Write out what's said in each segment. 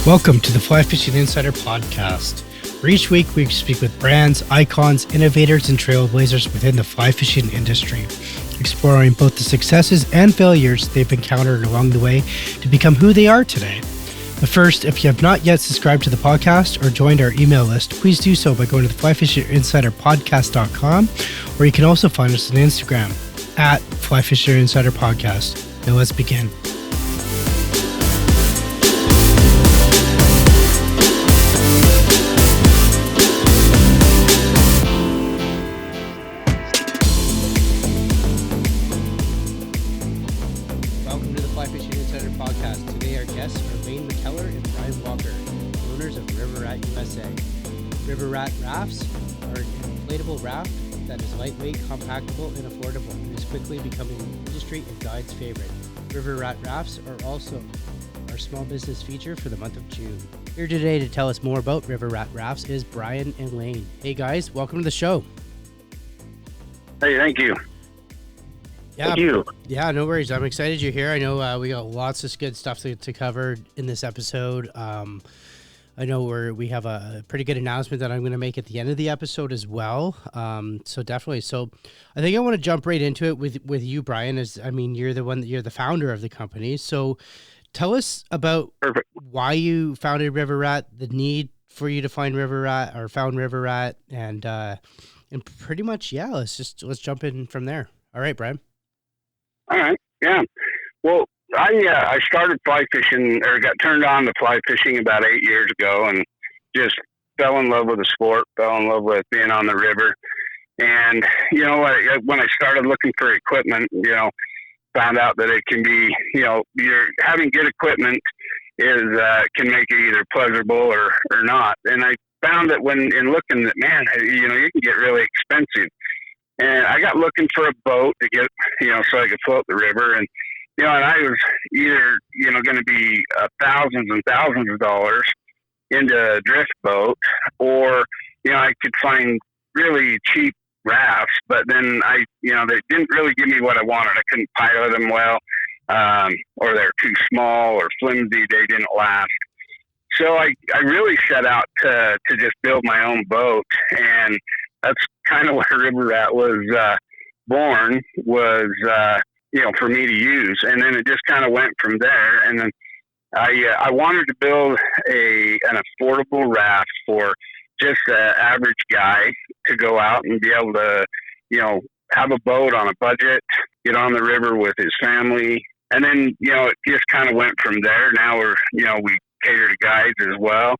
Welcome to the Fly Fishing Insider Podcast, where each week we speak with brands, icons, innovators, and trailblazers within the fly fishing industry, exploring both the successes and failures they've encountered along the way to become who they are today. But first, if you have not yet subscribed to the podcast or joined our email list, please do so by going to the flyfisherinsiderpodcast.com, or you can also find us on Instagram at flyfisherinsiderpodcast. Now let's begin. Keller and Bryan Walker, owners of Rat USA. Rat rafts are an inflatable raft that is lightweight, compactable, and affordable, and is quickly becoming an industry and guide's favorite. Rat rafts are also our small business feature for the month of June. Here today to tell us more about Rat rafts is Bryan and Lane. Hey guys, welcome to the show. Hey, thank you. Thank you. Yeah, no worries. I'm excited you're here. I know we got lots of good stuff to cover in this episode. I know we have a pretty good announcement that I'm going to make at the end of the episode as well. So definitely. So I think I want to jump right into it with you, Bryan. You're the founder of the company. So tell us about why you founded River Rat, the need for you to find River Rat or found River Rat, and pretty much let's jump in from there. All right, Bryan. All right. Yeah. Well, I started fly fishing, or got turned on to fly fishing about 8 years ago, and just fell in love with the sport, fell in love with being on the river. And, when I started looking for equipment, found out that it can be, you're having good equipment can make it either pleasurable or not. And I found that in looking at, man, you can get really expensive. And I got looking for a boat to get, so I could float the river. And, and I was either, going to be thousands and thousands of dollars into a drift boat, or, I could find really cheap rafts, but then they didn't really give me what I wanted. I couldn't pilot them well, or they're too small or flimsy. They didn't last. So I really set out to just build my own boat, and that's kind of where River Rat was born, for me to use. And then it just kind of went from there. And then I wanted to build an affordable raft for just an average guy to go out and be able to, have a boat on a budget, get on the river with his family. And then, it just kind of went from there. Now we cater to guides as well.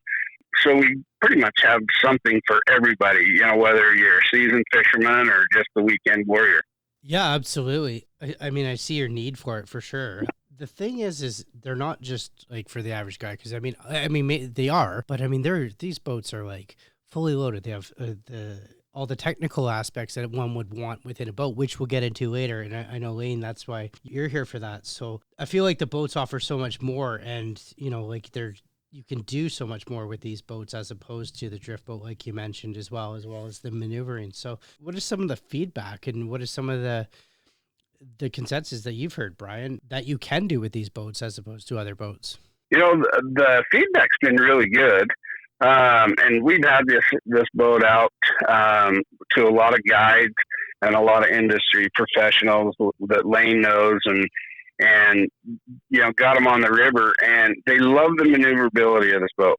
So we pretty much have something for everybody, whether you're a seasoned fisherman or just the weekend warrior. Yeah, absolutely. I see your need for it for sure. The thing is they're not just like for the average guy, because they are, but these boats are like fully loaded. They have all the technical aspects that one would want within a boat, which we'll get into later. And I know, Lane, that's why you're here for that. So I feel like the boats offer so much more, and you can do so much more with these boats as opposed to the drift boat, like you mentioned, as well as the maneuvering. So what is some of the feedback, and what is some of the consensus that you've heard, Bryan, that you can do with these boats as opposed to other boats? The feedback's been really good. And we've had this boat out to a lot of guides and a lot of industry professionals that Lane knows, and got them on the river, and they love the maneuverability of this boat.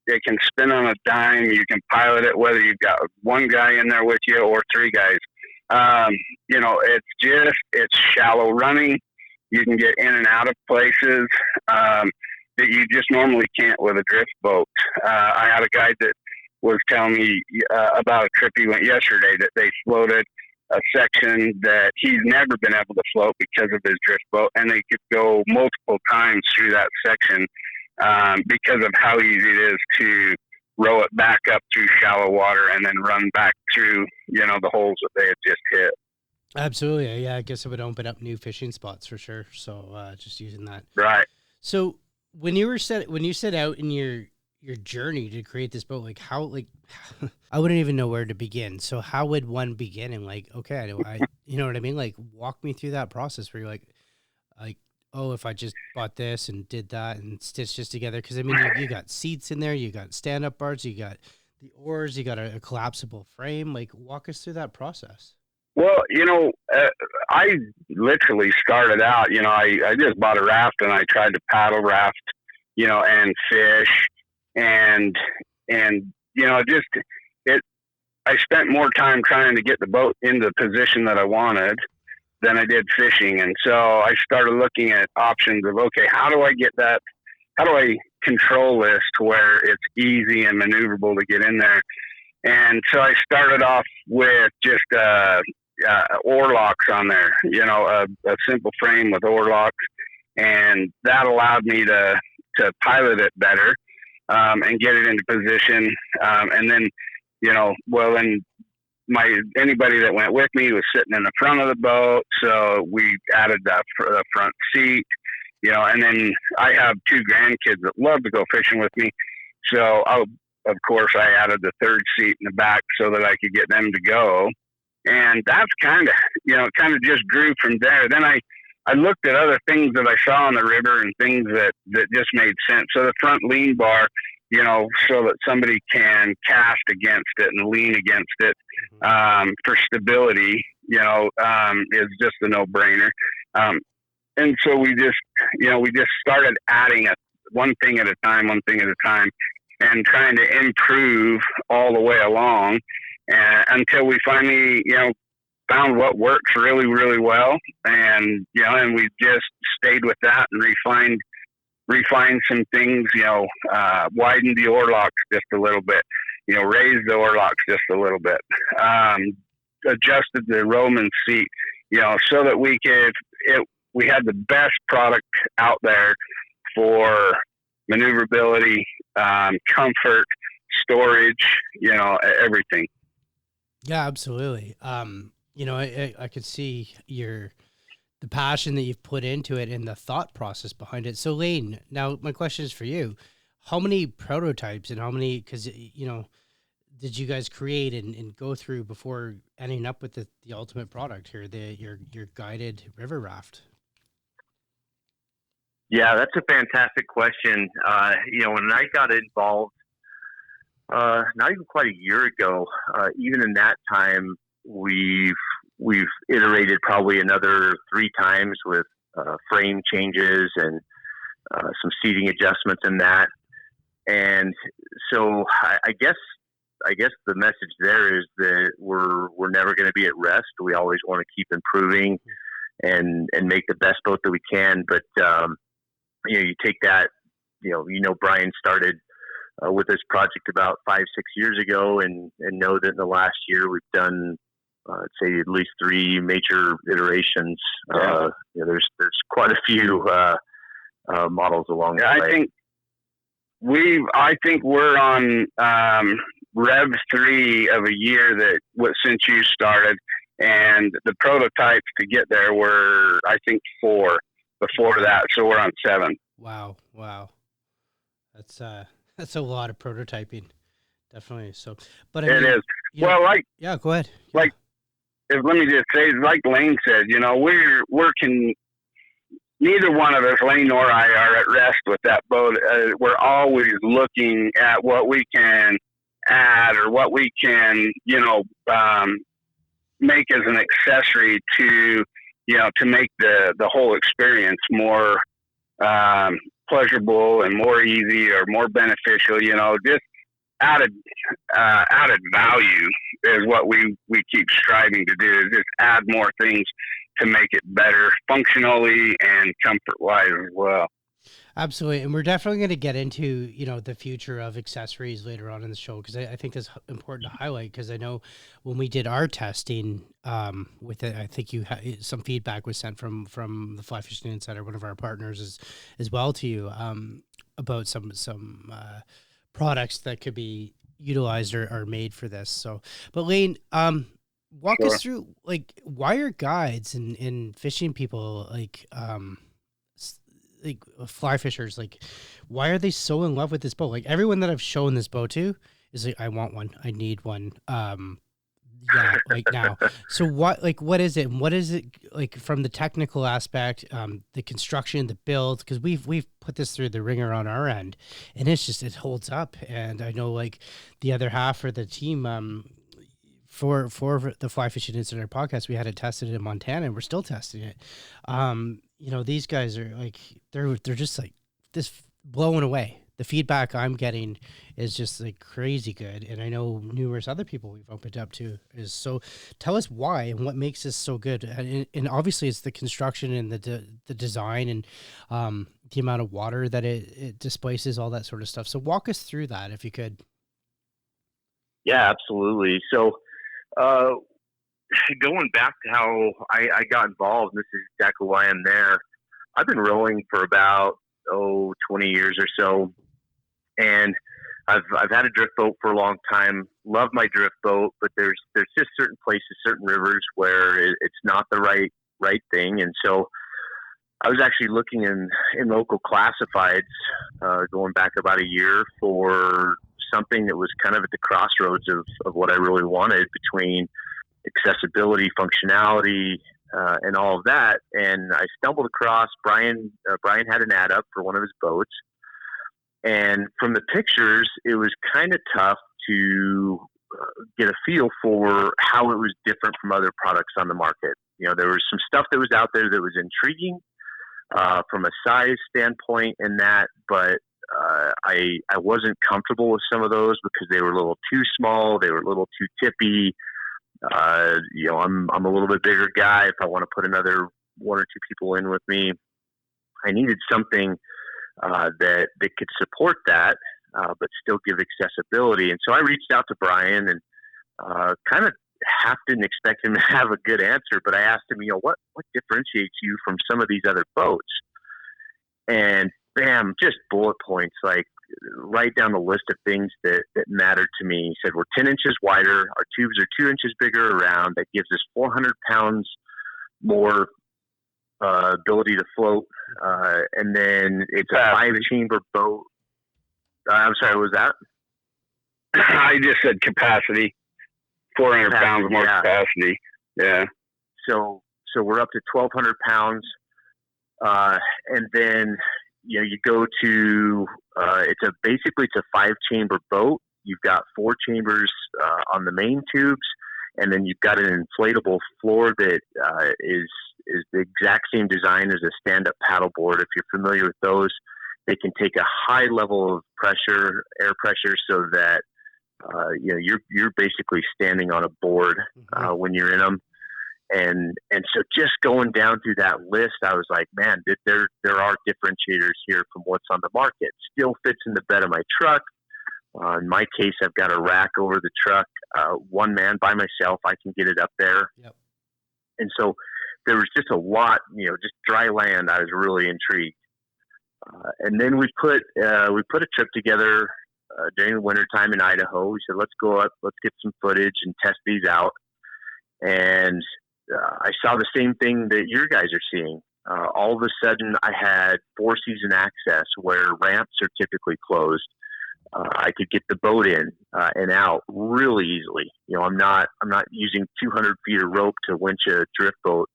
It can spin on a dime. You can pilot it, whether you've got one guy in there with you or three guys. It's shallow running. You can get in and out of places that you just normally can't with a drift boat. I had a guide that was telling me about a trip he went yesterday that they floated a section that he's never been able to float because of his drift boat, and they could go multiple times through that section because of how easy it is to row it back up through shallow water and then run back through, the holes that they had just hit. Absolutely. Yeah, I guess it would open up new fishing spots for sure. So just using that. Right. So when you set out in your journey to create this boat, I wouldn't even know where to begin. So how would one begin? And okay, you know what I mean? Walk me through that process where you're like, oh, if I just bought this and did that and stitched this together? Because I mean, you got seats in there, you got stand up bars, you got the oars, you got a collapsible frame. Like, walk us through that process. Well, I literally started out, I just bought a raft and I tried to paddle raft, and fish and, just it, I spent more time trying to get the boat in the position that I wanted than I did fishing. And so I started looking at options of, okay, how do I get that? How do I control this to where it's easy and maneuverable to get in there? And so I started off with just, oar locks on there, a simple frame with oar locks. And that allowed me to pilot it better, and get it into position. And then, then anybody that went with me was sitting in the front of the boat. So we added that for the front seat, and then I have 2 grandkids that love to go fishing with me. So of course I added the third seat in the back so that I could get them to go. And that's kind of just grew from there. Then I looked at other things that I saw on the river and things that just made sense. So the front lean bar, so that somebody can cast against it and lean against it, for stability, is just a no-brainer. And so we just started adding one thing at a time, and trying to improve all the way along, until we finally, found what works really, really well. And, and we just stayed with that and refined some things, widened the oar locks just a little bit, raised the oar locks just a little bit, adjusted the Roman seat, so that we had the best product out there for maneuverability, comfort, storage, everything. Yeah, absolutely. I could see the passion that you've put into it and the thought process behind it. So Lane, now my question is for you. How many prototypes and how many, because, did you guys create and go through before ending up with the ultimate product here, your guided river raft? Yeah, that's a fantastic question. When I got involved, not even quite a year ago, even in that time, we've iterated probably another 3 times with frame changes and some seating adjustments in that. And so I guess the message there is that we're never going to be at rest. We always want to keep improving and make the best boat that we can. But you take that, Bryan started with this project about 5-6 years ago, and know that in the last year we've done, I'd say, at least 3 major iterations. Yeah. There's quite a few models along the way. I think we're on Rev 3 of a year since you started, and the prototypes to get there were, I think, 4 before that. So we're on 7. Wow. That's a lot of prototyping. Definitely. So, but it is. Well, yeah, go ahead. Like, let me just say, like Lane said, we're working. Neither one of us, Lane nor I, are at rest with that boat. We're always looking at what we can add or what we can, make as an accessory to make the whole experience more pleasurable and more easy or more beneficial. Just added value is what we keep striving to do, is just add more things to make it better functionally and comfort-wise as well. Absolutely. And we're definitely going to get into, the future of accessories later on in the show, because I think that's important to highlight, because I know when we did our testing with it, I think some feedback was sent from the Fly Fishing Insider, one of our partners, as well to you, about some products that could be utilized or made for this. So, but Lane, walk us through, like, why are guides and fishing people like fly fishers, like, why are they so in love with this boat? Like, everyone that I've shown this boat to is like, I want one, I need one. Yeah, like now. So what is it? And what is it like from the technical aspect, the construction, the build? Because we've put this through the ringer on our end, and it's just it holds up. And I know like the other half of the team, for the Fly Fishing Insider podcast, we had it tested in Montana, and we're still testing it. These guys are like they're just like this blown away. The feedback I'm getting is just like crazy good, and I know numerous other people we've opened up to is so. Tell us why and what makes this so good, and obviously it's the construction and the design and the amount of water that it displaces, all that sort of stuff. So walk us through that if you could. Yeah, absolutely. So, going back to how I got involved, this is exactly why I'm there. I've been rowing for about 20 years or so, and I've had a drift boat for a long time. Love my drift boat, but there's just certain places, certain rivers where it's not the right thing. And so I was actually looking in local classifieds, going back about a year, for something that was kind of at the crossroads of what I really wanted between accessibility, functionality, and all of that. And I stumbled across Bryan. Bryan had an ad up for one of his boats. And from the pictures, it was kind of tough to get a feel for how it was different from other products on the market. There was some stuff that was out there that was intriguing from a size standpoint and that, but I wasn't comfortable with some of those because they were a little too small. They were a little too tippy. I'm a little bit bigger guy. If I want to put another one or two people in with me, I needed something that could support that, but still give accessibility. And so I reached out to Bryan and kind of half didn't expect him to have a good answer, but I asked him, what differentiates you from some of these other boats? And bam, just bullet points, like write down the list of things that mattered to me. He said, we're 10 inches wider. Our tubes are 2 inches bigger around. That gives us 400 pounds more ability to float. And then it's a 5-chamber boat. I'm sorry, what was that? I just said capacity. 400 pounds more capacity. Yeah. So we're up to 1,200 pounds. And then, you go to, it's a 5-chamber boat. You've got 4 chambers on the main tubes, and then you've got an inflatable floor that is the exact same design as a stand-up paddleboard. If you're familiar with those, they can take a high level of air pressure, so that you're basically standing on a board when you're in them. And so just going down through that list, I was like, man, there are differentiators here from what's on the market. Still fits in the bed of my truck. In my case, I've got a rack over the truck. One man by myself, I can get it up there. Yep. And so there was just a lot, just dry land. I was really intrigued. And then we put a trip together during the wintertime in Idaho. We said, let's go up, let's get some footage and test these out. And I saw the same thing that your guys are seeing. All of a sudden, I had 4-season access where ramps are typically closed. I could get the boat in and out really easily. I'm not using 200 feet of rope to winch a drift boat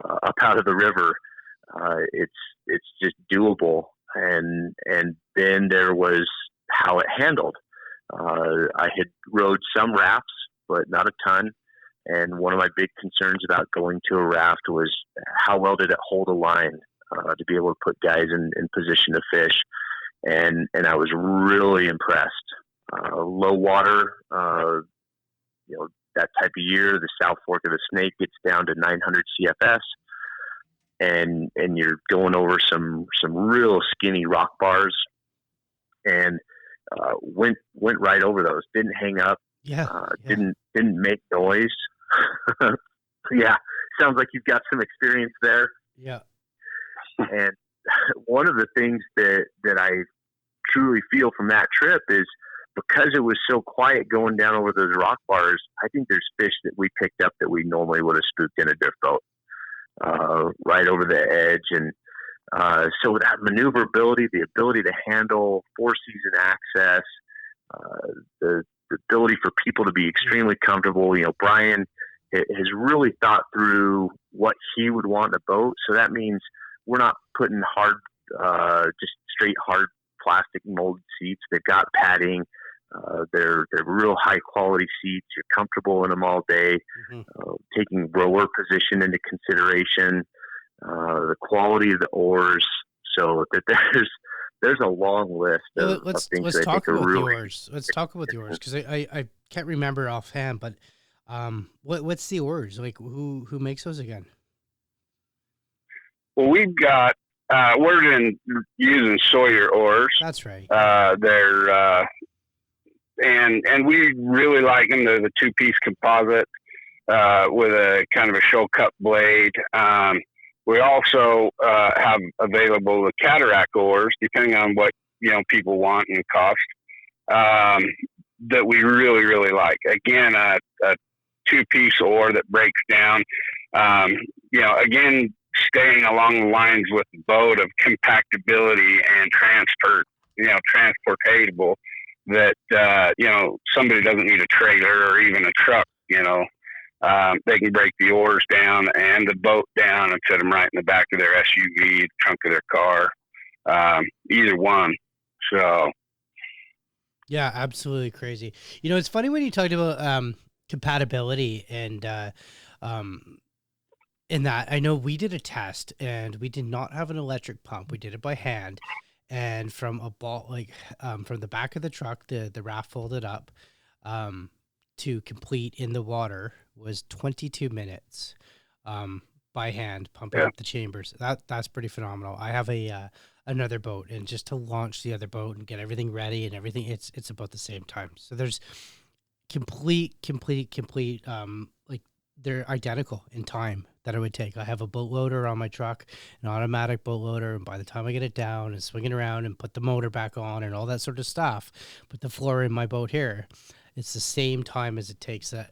up out of the river. It's just doable. And then there was how it handled. I had rode some rafts, but not a ton. And one of my big concerns about going to a raft was how well did it hold a line to be able to put guys in position to fish. And I was really impressed. Low water, that type of year, the South Fork of the Snake gets down to 900 CFS, and you're going over some real skinny rock bars, and went right over those. Didn't hang up. Didn't make noise. Yeah, sounds like you've got some experience there. Yeah. And one of the things that I truly feel from that trip is because it was so quiet going down over those rock bars, I think there's fish that we picked up that we normally would have spooked in a drift boat right over the edge. And so that maneuverability, the ability to handle 4-season access, the ability for people to be extremely comfortable. Bryan has really thought through what he would want in a boat. So that means we're not putting just straight hard plastic molded seats. They've got padding. They're real high quality seats. You're comfortable in them all day. Taking rower position into consideration, the quality of the oars. So that there's a long list of things that I think are really. Let's talk about the oars, because I can't remember offhand, but what's the oars like? Who makes those again? Well, we've got we're using Sawyer oars. That's right. They're and we really like them. They're the 2-piece composite with a kind of a show cut blade. We also have available the cataract oars, depending on what people want and cost. That we really, really like. Again, a 2-piece oar that breaks down. Again, staying along the lines with the boat of compactability and transportable. That somebody doesn't need a trailer or even a truck. They can break the oars down and the boat down and fit them right in the back of their SUV, the trunk of their car, either one. So, yeah, absolutely crazy. It's funny when you talked about compatibility and in that. I know we did a test and we did not have an electric pump. We did it by hand, and from a ball from the back of the truck, the raft folded up to complete in the water was 22 minutes by hand pumping up the chambers. That's pretty phenomenal. I have another boat, and just to launch the other boat and get everything ready and everything, it's about the same time. So there's complete like they're identical in time that it would take. I have a boat loader on my truck, an automatic boat loader, and by the time I get it down and swing it around and put the motor back on and all that sort of stuff, put the floor in my boat here, it's the same time as it takes to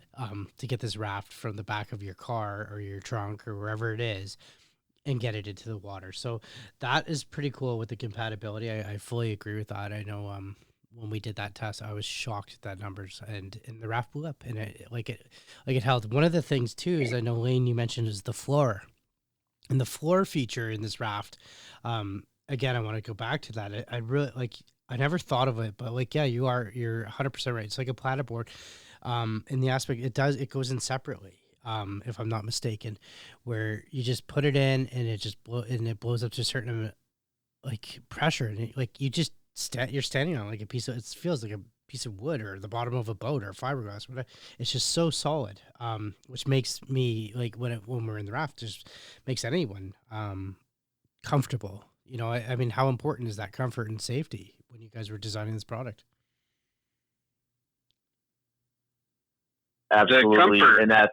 get this raft from the back of your car or your trunk or wherever it is and get it into the water. So that is pretty cool with the compatibility. I fully agree with that. I know when we did that test, I was shocked at that numbers, and the raft blew up, and it held. One of the things too is, I know Lane, you mentioned, is the floor, and the floor feature in this raft. Again, I want to go back to that. I really I never thought of it, but yeah, you're 100% right. It's like a platyboard. In the aspect, it goes in separately. If I'm not mistaken, where you just put it in and it blows up to a certain pressure, and you're standing on like a piece of, it feels like a piece of wood or the bottom of a boat or fiberglass. Whatever. It's just so solid, which makes me when we're in the raft, just makes anyone comfortable. I mean, how important is that comfort and safety when you guys were designing this product? Absolutely, and that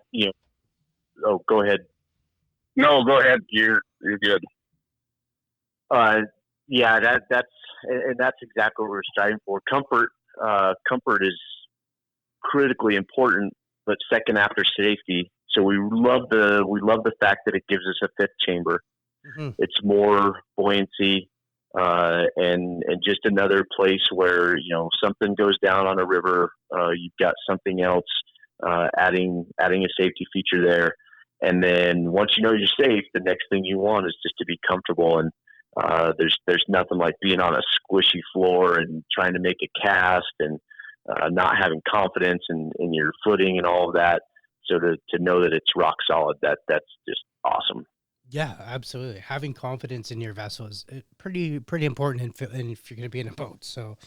Oh, go ahead. No, go ahead. You're good. Yeah, that's exactly what we're striving for. Comfort is critically important, but second after safety. So we love the fact that it gives us a fifth chamber. Mm-hmm. It's more buoyancy, and just another place where something goes down on a river, you've got something else, adding a safety feature there. And then once you're safe, the next thing you want is just to be comfortable. And there's nothing like being on a squishy floor and trying to make a cast and not having confidence in your footing and all of that. So to know that it's rock solid, that's just awesome. Yeah, absolutely. Having confidence in your vessel is pretty important, and if you're going to be in a boat. So,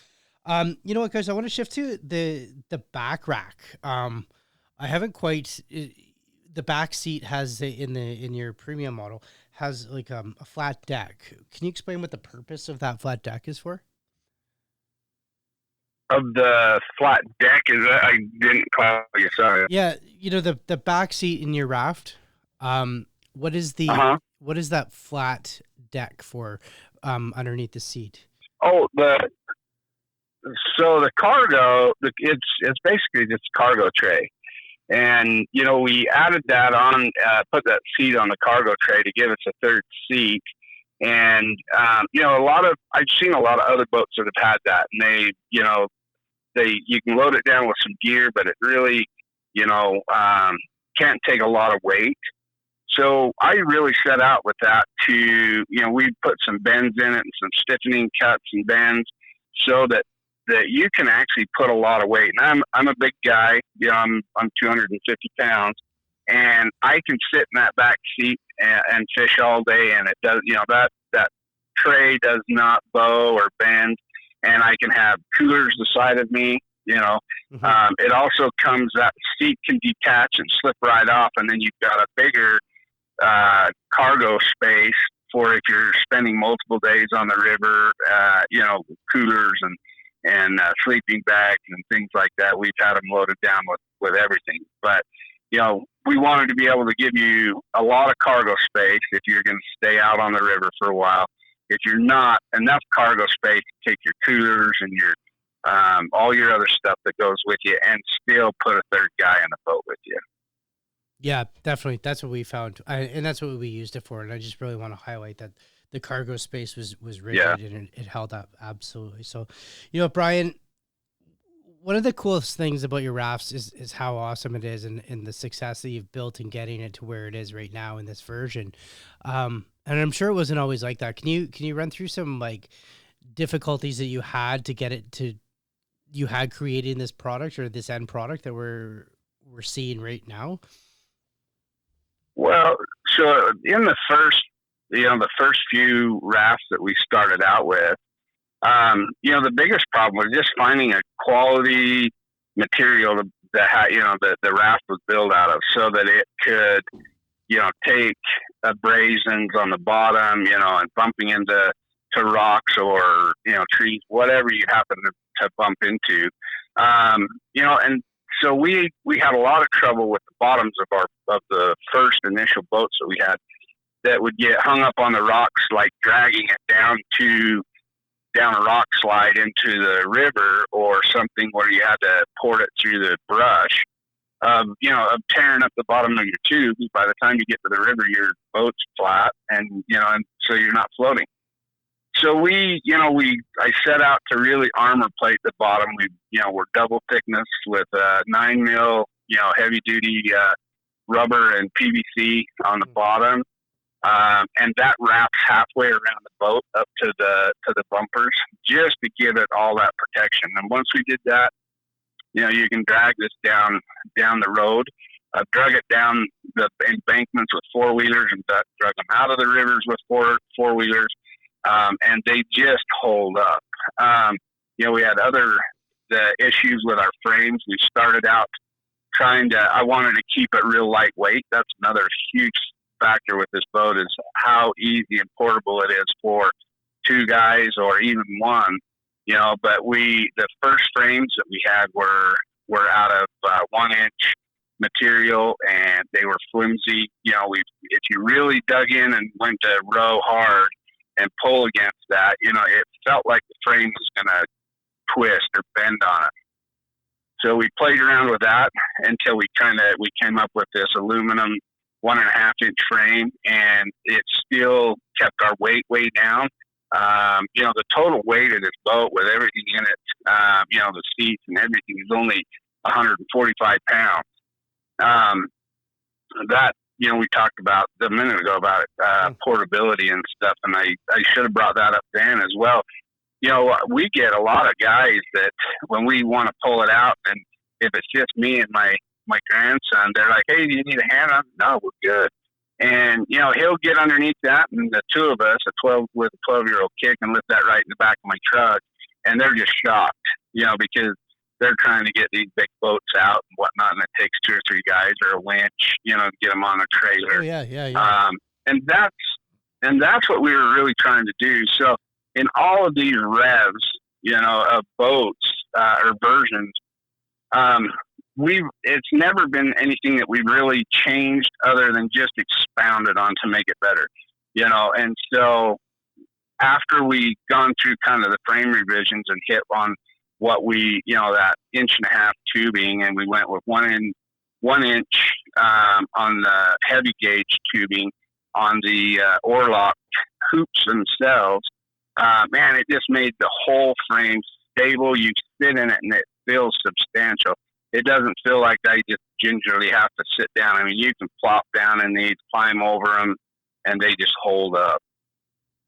you know what, guys, I want to shift to the back rack. I haven't quite. The back seat has in your premium model has a flat deck. Can you explain what the purpose of that flat deck is for? Of the flat deck is that? I didn't clarify. Sorry. Yeah, the back seat in your raft. What is that flat deck for underneath the seat? Oh, the cargo. It's basically just cargo tray. And, we added that on, put that seat on the cargo tray to give us a third seat. And, I've seen a lot of other boats that have had that, and you can load it down with some gear, but it really, can't take a lot of weight. So I really set out with that to, we put some bends in it and some stiffening cuts and bends so that you can actually put a lot of weight. And I'm a big guy, I'm 250 pounds, and I can sit in that back seat and fish all day. And it does, that tray does not bow or bend, and I can have coolers the side of me. It also comes, that seat can detach and slip right off, and then you've got a bigger cargo space for if you're spending multiple days on the river, coolers and sleeping bags and things like that. We've had them loaded down with everything, but we wanted to be able to give you a lot of cargo space if you're going to stay out on the river for a while. If you're not, enough cargo space to take your coolers and your all your other stuff that goes with you, and still put a third guy in the boat with you. Yeah, definitely. That's what we found, and that's what we used it for. And I just really want to highlight that the cargo space was rigid and it held up absolutely. So, Bryan, one of the coolest things about your rafts is how awesome it is, and the success that you've built in getting it to where it is right now in this version. And I'm sure it wasn't always like that. Can you run through some like difficulties that you had to get it to, you had creating this product or this end product that we're seeing right now? Well, so in the first few rafts that we started out with, the biggest problem was just finding a quality material that the raft was built out of, so that it could, take abrasions on the bottom, and bumping into rocks or, trees, whatever you happen to bump into, and so we had a lot of trouble with the bottoms of the first initial boats that we had, that would get hung up on the rocks, like dragging it down a rock slide into the river or something, where you had to port it through the brush, of tearing up the bottom of your tube. By the time you get to the river, your boat's flat, and so you're not floating. So I set out to really armor plate the bottom. We're double thickness with 9 mil, heavy duty rubber and PVC on the bottom, and that wraps halfway around the boat up to the bumpers, just to give it all that protection. And once we did that, you can drag this down the road. I've drug it down the embankments with 4-wheelers, and drug them out of the rivers with 4-wheelers. And they just hold up. We had the issues with our frames. We started out I wanted to keep it real lightweight. That's another huge factor with this boat, is how easy and portable it is for 2 guys or even one, but the first frames that we had were out of 1-inch material, and they were flimsy. If you really dug in and went to row hard and pull against that, it felt like the frame was going to twist or bend on it. So we played around with that until we came up with this aluminum 1.5-inch frame, and it still kept our weight way down. The total weight of this boat with everything in it, the seats and everything, is only 145 pounds. That, we talked about a minute ago about portability and stuff, and I should have brought that up then as well. We get a lot of guys that when we want to pull it out, and if it's just me and my grandson, they're like, "Hey, do you need a hand on it?" "No, we're good." And, he'll get underneath that, and the 2 of us, with a 12-year-old kid, can lift that right in the back of my truck, and they're just shocked, because they're trying to get these big boats out and whatnot, and it takes 2 or 3 guys or a winch, to get them on a trailer. Oh, yeah. And that's what we were really trying to do. So in all of these revs, of boats or versions, it's never been anything that we've really changed other than just expounded on to make it better, and so after we gone through kind of the frame revisions and hit on what we, that 1.5-inch tubing, and we went with 1 inch on the heavy gauge tubing on the oarlock hoops themselves. Man, it just made the whole frame stable. You sit in it and feels substantial. It doesn't feel like I just gingerly have to sit down. I mean, you can plop down in these, climb over them, and they just hold up.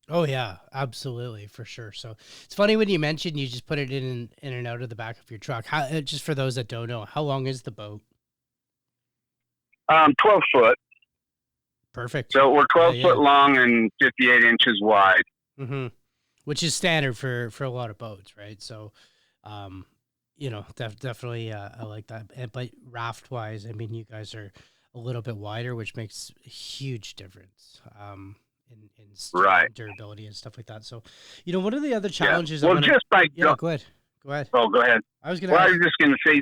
Oh yeah, absolutely, for sure. So it's funny when you mentioned you just put it in and out of the back of your truck. How, just for those that don't know, how long is the boat? 12 foot. Perfect. So we're 12 foot long and 58 inches wide. Mm-hmm. Which is standard for a lot of boats, right? So, definitely, I like that. But raft wise, I mean, you guys are a little bit wider, which makes a huge difference. Right. Durability and stuff like that. So, one of the other Yeah. challenges. Well, just by go ahead. Go ahead. Oh, go ahead. I was Well, I was just going to say,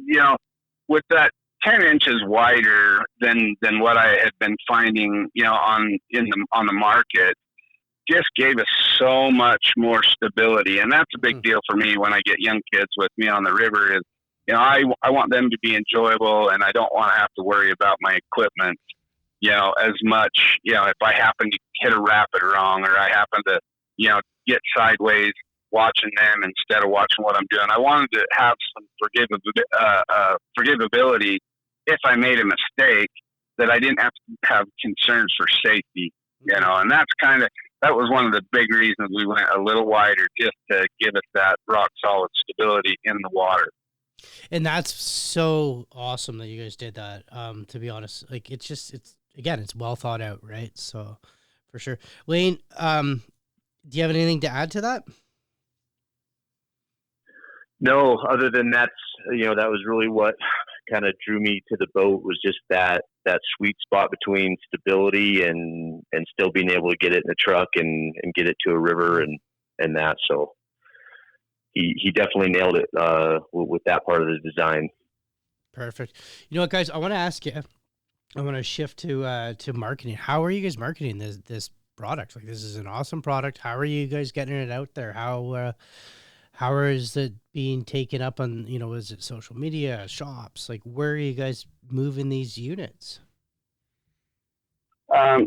with that 10 inches wider than what I had been finding, on the market, just gave us so much more stability. And that's a big deal for me when I get young kids with me on the river is, I want them to be enjoyable, and I don't want to have to worry about my equipment, as much, if I happen to hit a rapid wrong, or I happen to, get sideways watching them instead of watching what I'm doing. I wanted to have some forgivability if I made a mistake, that I didn't have to have concerns for safety, and that was one of the big reasons we went a little wider, just to give us that rock solid stability in the water. And that's so awesome that you guys did that. To be honest, like it's well thought out, right? So for sure. Lane, do you have anything to add to that? No, other than that was really what kind of drew me to the boat, was just that sweet spot between stability and still being able to get it in the truck and get it to a river and that. So he definitely nailed it with that part of the design. Perfect. You know what, guys, I want to ask you, I want to shift to marketing. How are you guys marketing this product? Like, this is an awesome product. How are you guys getting it out there? How is it being taken up on, is it social media, shops? Like, where are you guys moving these units? We're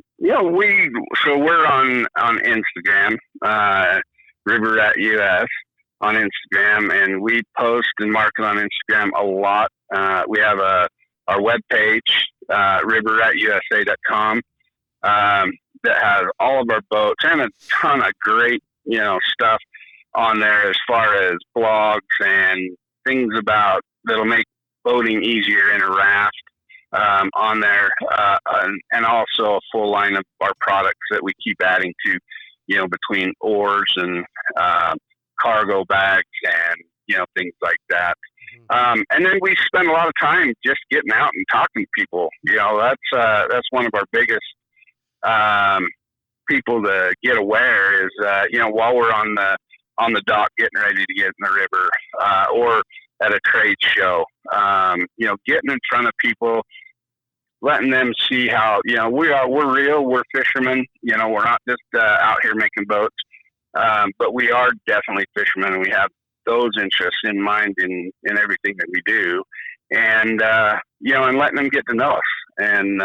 on Instagram, River Rat US on Instagram, and we post and market on Instagram a lot. We have our webpage, riverratusa.com, that has all of our boats and a ton of great, stuff on there as far as blogs and things that'll make boating easier in a raft, on there, and also a full line of our products that we keep adding to, between oars and cargo bags and things like that. And then we spend a lot of time just getting out and talking to people. That's one of our biggest people to get aware is, while we're on the dock getting ready to get in the river, or at a trade show, getting in front of people, letting them see how, we're real, we're fishermen, we're not just out here making boats, but we are definitely fishermen, and we have those interests in mind in everything that we do, and and letting them get to know us, and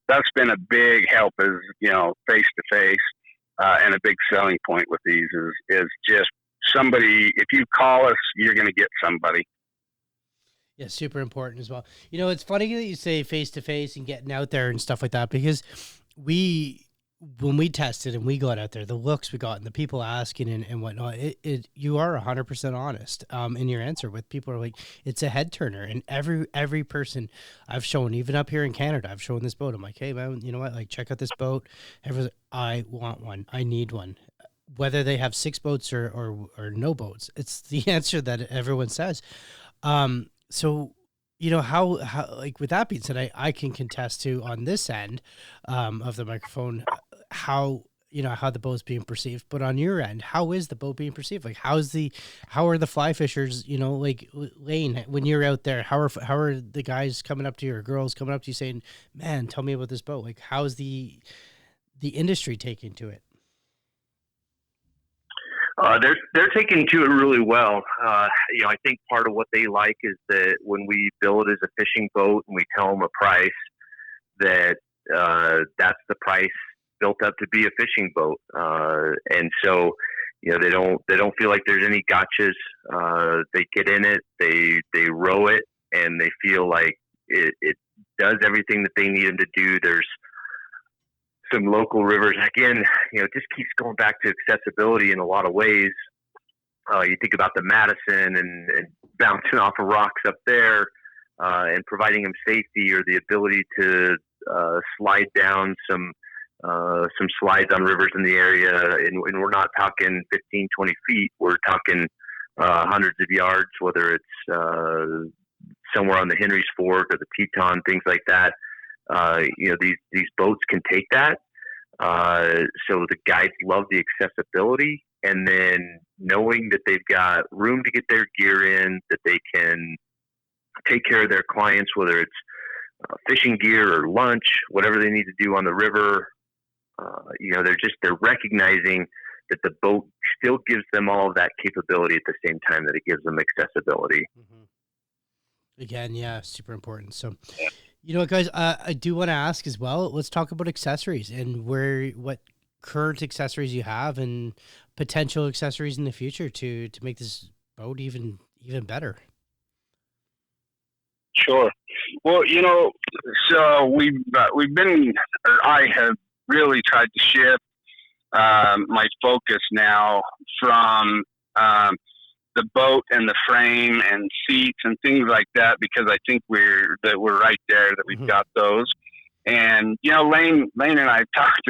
that's been a big help, is face to face, and a big selling point with these is just somebody. If you call us, you're going to get somebody. Yeah, super important as well. It's funny that you say face to face and getting out there and stuff like that, because when we tested and we got out there, the looks we got and the people asking and whatnot, you are 100% honest in your answer. With people are like, it's a head turner, and every person I've shown, even up here in Canada, I've shown this boat. I'm like, hey man, you know what? Like, check out this boat. Everyone's like, I want one. I need one. Whether they have 6 boats or no boats, it's the answer that everyone says. So, how like, with that being said, I can contest to on this end of the microphone how the boat's being perceived, but on your end, how is the boat being perceived? Like, how are the fly fishers, like Lane, when you're out there, how are the guys coming up to you or girls coming up to you saying, man, tell me about this boat? Like, how's the industry taking to it? They're taking to it really well. I think part of what they like is that when we bill it as a fishing boat and we tell them a price, that that's the price built up to be a fishing boat. And so, They don't feel like there's any gotchas. They get in it, they row it, and they feel like it does everything that they need them to do. There's some local rivers. Again, it just keeps going back to accessibility in a lot of ways. You think about the Madison and bouncing off of rocks up there, and providing them safety or the ability to slide down some slides on rivers in the area. And we're not talking 15, 20 feet. We're talking hundreds of yards, whether it's somewhere on the Henry's Fork or the Teton, things like that. These boats can take that. So the guides love the accessibility, and then knowing that they've got room to get their gear in, that they can take care of their clients, whether it's fishing gear or lunch, whatever they need to do on the river. They're recognizing that the boat still gives them all of that capability at the same time that it gives them accessibility. Mm-hmm. Again, yeah, super important. So, guys, I do want to ask as well. Let's talk about accessories and what current accessories you have and potential accessories in the future to make this boat even better. Sure. Well, so we've been, or I have really tried to shift my focus now from the boat and the frame and seats and things like that, because I think we're right there, that we've got those. And Lane and I have talked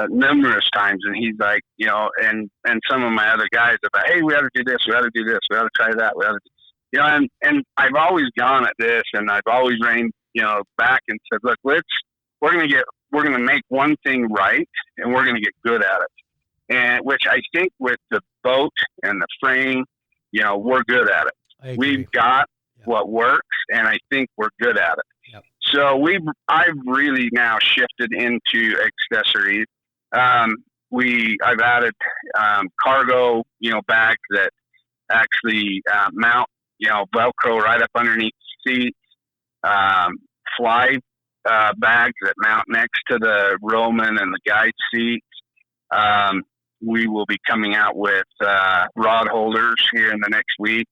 numerous times, and he's like, and some of my other guys about, hey, we ought to do this, we ought to do this, we ought to try that, we ought to, and I've always gone at this, and I've always reined back and said, look, we're going to make one thing right, and we're going to get good at it. And which I think with the boat and the frame, we're good at it. We've got what works, and I think we're good at it. Yep. So I've really now shifted into accessories. I've added cargo, bags that actually mount, Velcro right up underneath the seat. Fly bags that mount next to the rowman and the guide seats. We will be coming out with rod holders here in the next week.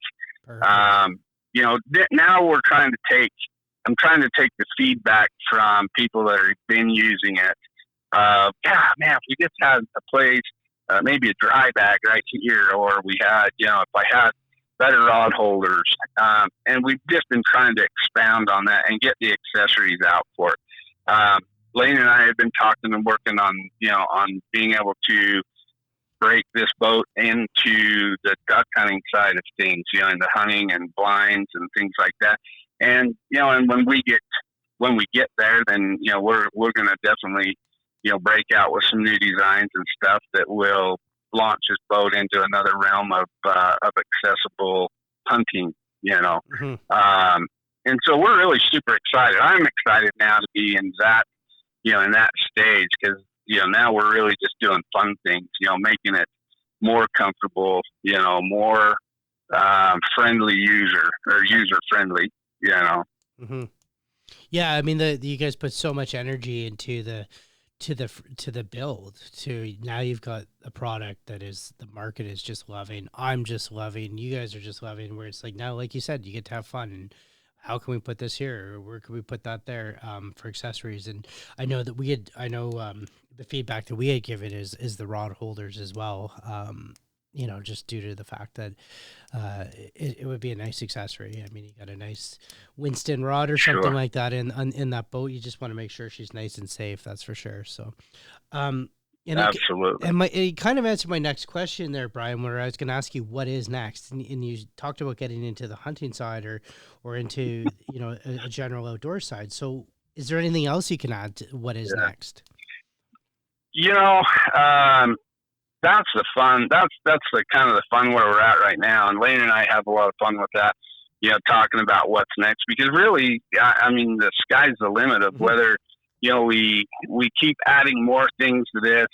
Now I'm trying to take the feedback from people that have been using it. If we just had a place, maybe a dry bag right here, or we had, if I had better rod holders. And we've just been trying to expound on that and get the accessories out for it. Lane and I have been talking and working on, on being able to break this boat into the duck hunting side of things, and the hunting and blinds and things like that. And, and when we get there, then, we're going to definitely, break out with some new designs and stuff that will launch this boat into another realm of accessible hunting, and so we're really super excited. I'm excited now to be in that, in that stage, because, now we're really just doing fun things, making it more comfortable, more friendly user friendly, Mm-hmm. Yeah, I mean, you guys put so much energy into the build. To now you've got a product that is the market is just loving. I'm just loving. You guys are just loving. Where it's like now, like you said, you get to have fun. And how can we put this here? Or where can we put that there for accessories? And I know that the feedback that we had given is the rod holders as well. Just due to the fact that it would be a nice accessory. I mean, you got a nice Winston rod or something like that in that boat. You just want to make sure she's nice and safe. That's for sure. So, absolutely. It kind of answered my next question there, Bryan, where I was going to ask you what is next, and you talked about getting into the hunting side or into a general outdoor side. So, is there anything else you can add to what is next? That's the fun. That's the kind of the fun where we're at right now. And Lane and I have a lot of fun with that, talking about what's next, because really, I mean, the sky's the limit of whether, we keep adding more things to this.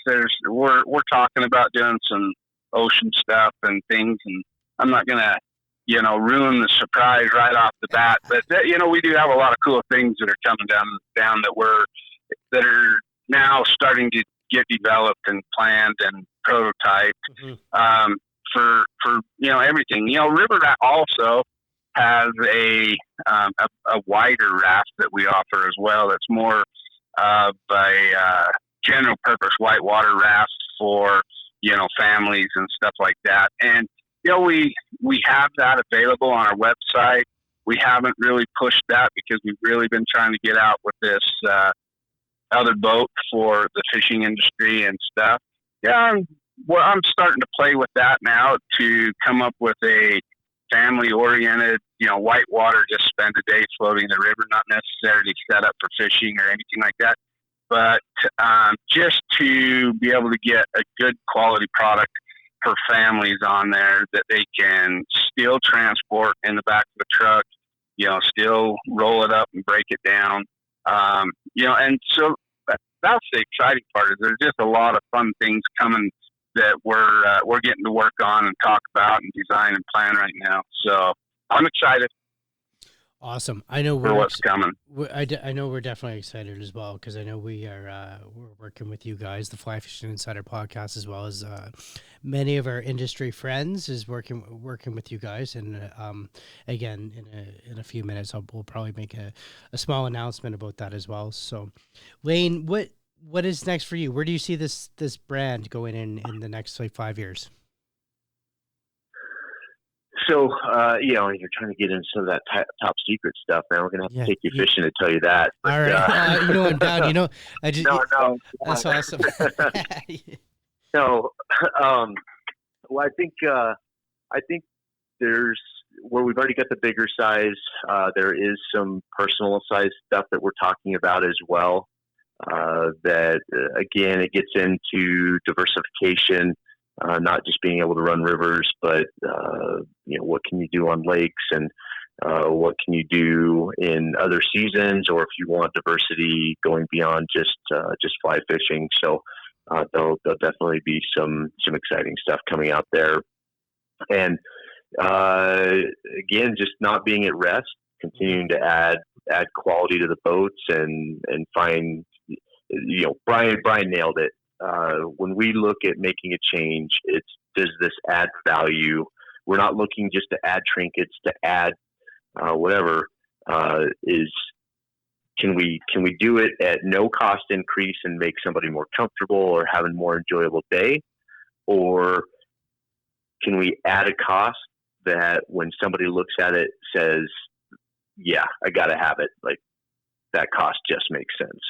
We're talking about doing some ocean stuff and things, and I'm not going to, ruin the surprise right off the bat, but we do have a lot of cool things that are coming down that are now starting to get developed and planned and prototyped for everything. River Rat also has a wider raft that we offer as well. That's more of a general purpose whitewater raft for families and stuff like that. And we have that available on our website. We haven't really pushed that because we've really been trying to get out with this other boat for the fishing industry and stuff. Yeah, I'm starting to play with that now to come up with a family-oriented, whitewater, just spend a day floating in the river, not necessarily set up for fishing or anything like that, but just to be able to get a good quality product for families on there that they can still transport in the back of the truck, still roll it up and break it down. And so that's the exciting part, is there's just a lot of fun things coming that we're getting to work on and talk about and design and plan right now. So I'm excited. Awesome. I know for what's coming. I know we're definitely excited as well, because I know we're working with you guys, the Fly Fishing Insider podcast, as well as many of our industry friends is working with you guys. And again, in a few minutes, we'll probably make a small announcement about that as well. So, Wayne, what is next for you? Where do you see this brand going in the next 5 years? So, you're trying to get into some of that top secret stuff, man. We're going to have to take you fishing to tell you that. But, all right. I'm down. I just, no. That's awesome. No. Well, I think there's, where we've already got the bigger size, there is some personal size stuff that we're talking about as well. That, again, it gets into diversification. Not just being able to run rivers, but what can you do on lakes, and what can you do in other seasons, or if you want diversity going beyond just fly fishing. So there'll definitely be some exciting stuff coming out there. And again, just not being at rest, continuing to add quality to the boats and find, Bryan nailed it. When we look at making a change, does this add value? We're not looking just to add trinkets, to add whatever. Can we do it at no cost increase and make somebody more comfortable or have a more enjoyable day? Or can we add a cost that when somebody looks at it says, yeah, I got to have it, like that cost just makes sense.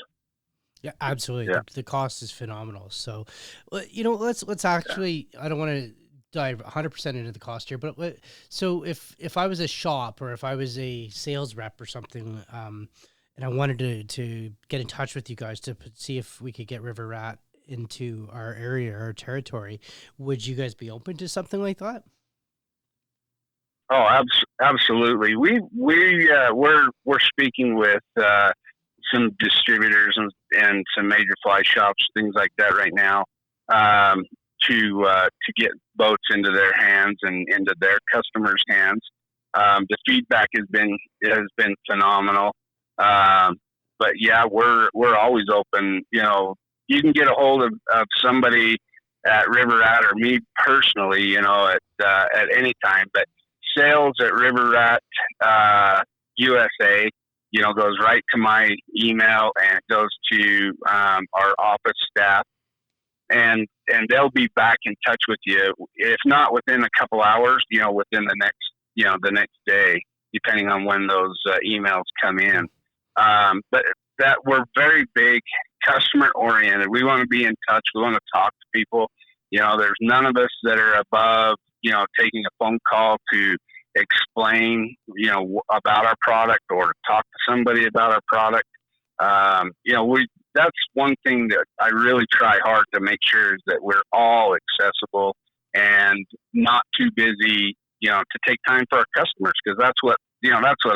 Yeah, absolutely. Yeah. The cost is phenomenal. So, let's actually, I don't want to dive 100% into the cost here, but so if I was a shop, or if I was a sales rep or something, and I wanted to get in touch with you guys to see if we could get River Rat into our area, our territory, would you guys be open to something like that? Oh, absolutely. We're speaking with some distributors and some major fly shops, things like that right now, to get boats into their hands and into their customers' hands. The feedback has been phenomenal. But yeah, we're always open. You can get a hold of somebody at River Rat or me personally, at any time. But sales at River Rat USA, goes right to my email, and it goes to our office staff, and they'll be back in touch with you, if not within a couple hours, within the next day, depending on when those emails come in. But that we're very big customer oriented. We want to be in touch. We want to talk to people. There's none of us that are above, taking a phone call to explain, about our product, or to talk to somebody about our product. That's one thing that I really try hard to make sure is that we're all accessible and not too busy, to take time for our customers, because that's what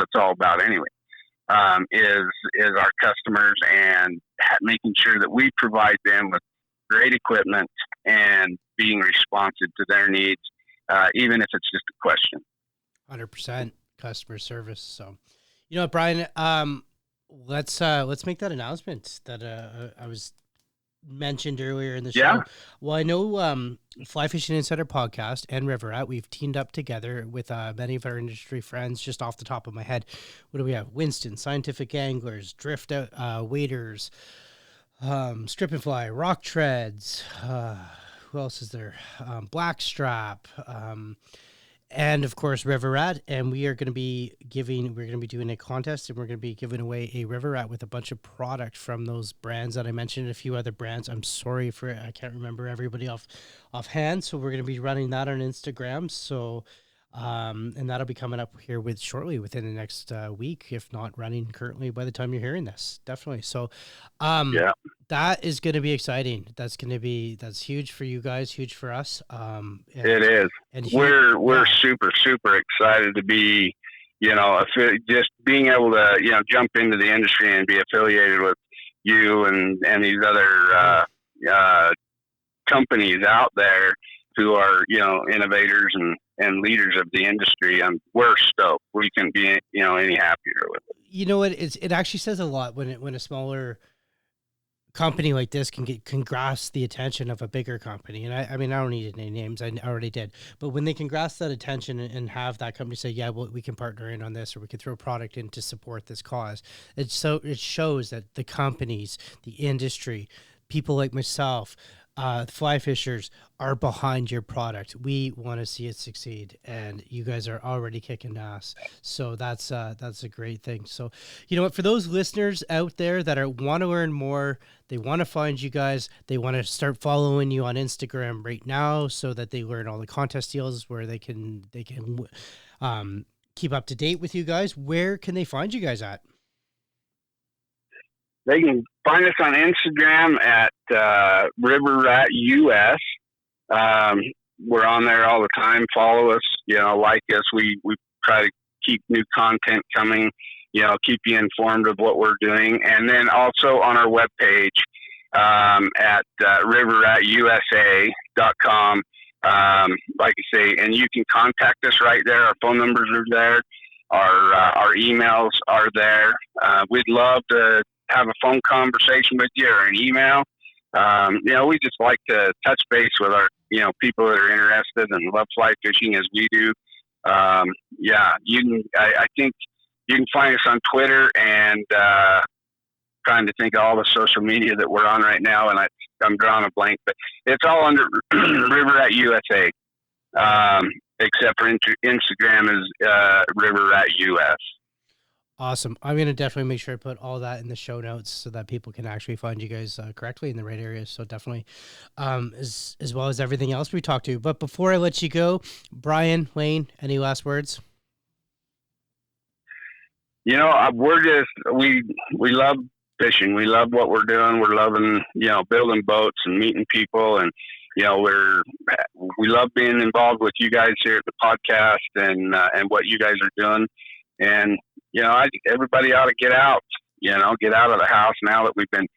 it's all about anyway. Is our customers, and making sure that we provide them with great equipment and being responsive to their needs, even if it's just a question. 100% customer service. So, Bryan, let's make that announcement that I was mentioned earlier in the show. Yeah. Well, I know Fly Fishing Insider podcast and River Rat, we've teamed up together with many of our industry friends. Just off the top of my head, what do we have? Winston, Scientific Anglers, Drift Waders, Strip and Fly, Rock Treads. Who else is there? Blackstrap. And of course, River Rat, and we're going to be doing a contest, and we're going to be giving away a River Rat with a bunch of product from those brands that I mentioned, a few other brands. I'm sorry I can't remember everybody offhand. So we're going to be running that on Instagram. So, and that'll be coming up here shortly within the next week, if not running currently by the time you're hearing this, definitely. So, that is going to be exciting. That's huge for you guys, huge for us. It is. And we're super, super excited to be, just being able to, jump into the industry and be affiliated with you and these other companies out there who are, innovators and leaders of the industry. We're stoked. We couldn't be, any happier with it. You know what? It actually says a lot when a smaller company like this can grasp the attention of a bigger company. And I mean, I don't need to name names. I already did. But when they can grasp that attention and have that company say, yeah, well, we can partner in on this, or we can throw product in to support this cause. It shows that the companies, the industry, people like myself, fly fishers are behind your product. We want to see it succeed, and you guys are already kicking ass. So that's a great thing. So, you know what, for those listeners out there that want to learn more, they want to find you guys, they want to start following you on Instagram right now so that they learn all the contest deals where they can keep up to date with you guys. Where can they find you guys at? They can find us on Instagram at River Rat US. We're on there all the time. Follow us, like us. We try to keep new content coming, keep you informed of what we're doing. And then also on our webpage at riverratusa.com. Like I say, and you can contact us right there. Our phone numbers are there. Our emails are there. We'd love to have a phone conversation with you or an email. We just like to touch base with our, people that are interested and love fly fishing as we do. I think you can find us on Twitter and, trying to think of all the social media that we're on right now. And I'm drawing a blank, but it's all under River Rat USA. Except for Instagram is, River Rat US. Awesome. I'm going to definitely make sure I put all that in the show notes so that people can actually find you guys correctly in the right area. So definitely, as well as everything else we talked to. But before I let you go, Bryan, Wayne, any last words? We're just, we love fishing. We love what we're doing. We're loving, building boats and meeting people. And, we love being involved with you guys here at the podcast and what you guys are doing. And, everybody ought to get out, get out of the house now that we've been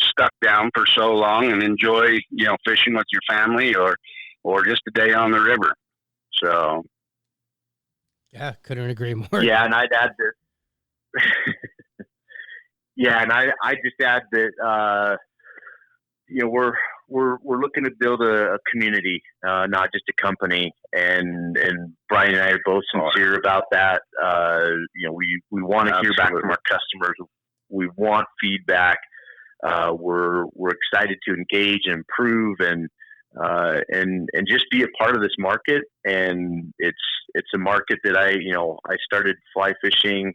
stuck down for so long, and enjoy, fishing with your family or just a day on the river. So. Yeah, couldn't agree more. Yeah, and I'd add that. I just add that, we're looking to build a community, not just a company. And Bryan and I are both sincere about that. We want to hear back from our customers. We want feedback. We're excited to engage and improve and just be a part of this market. And it's a market that I started fly fishing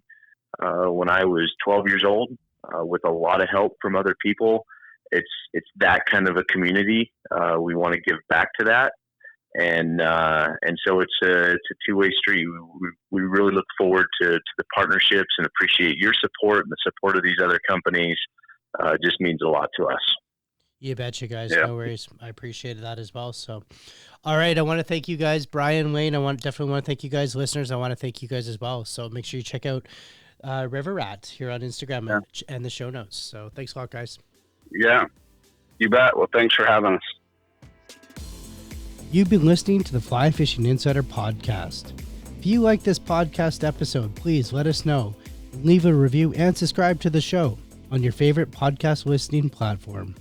when I was 12 years old with a lot of help from other people. It's that kind of a community. We want to give back to that. And so it's a two-way street. We really look forward to the partnerships and appreciate your support, and the support of these other companies just means a lot to us. You betcha, guys. Yeah. No worries. I appreciate that as well. So, all right. I want to thank you guys, Bryan, Wayne. Definitely want to thank you guys, listeners. I want to thank you guys as well. So make sure you check out River Rat here on Instagram and the show notes. So thanks a lot, guys. Yeah, you bet. Well, thanks for having us. You've been listening to the Fly Fishing Insider podcast. If you like this podcast episode, please let us know. Leave a review and subscribe to the show. on your favorite podcast listening platform.